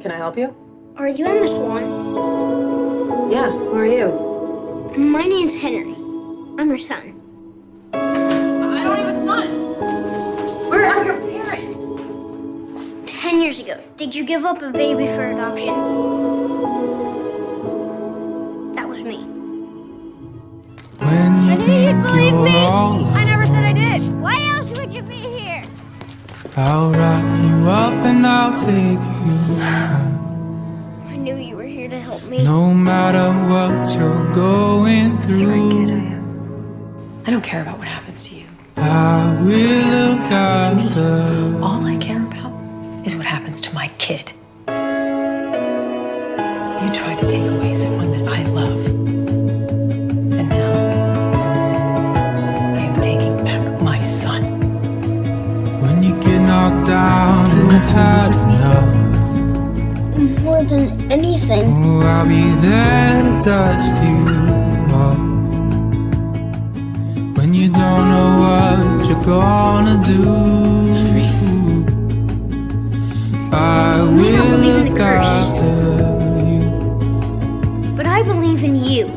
Can I help you? Are you Emma Swan? Yeah, who are you? My name's Henry. I'm your son. I don't have a son. Where are your parents? 10 years ago, did you give up a baby for adoption? That was me. When you think you're all I never said I did. Why else would you be here? I'll wrap you up and I'll take you home. I knew you were here to help me. No matter what you're going through. That's right, kid, I am. I don't care about what happens to you. I will look happens to me. after. All I care about is what happens to my kid. You tried to take away someone that I love. And now, I am taking back my son. When you get knocked down and you've had enough, More than anything. oh, I'll be there to dust you off. When you don't know what you're gonna do, I will look after you. But I believe in you.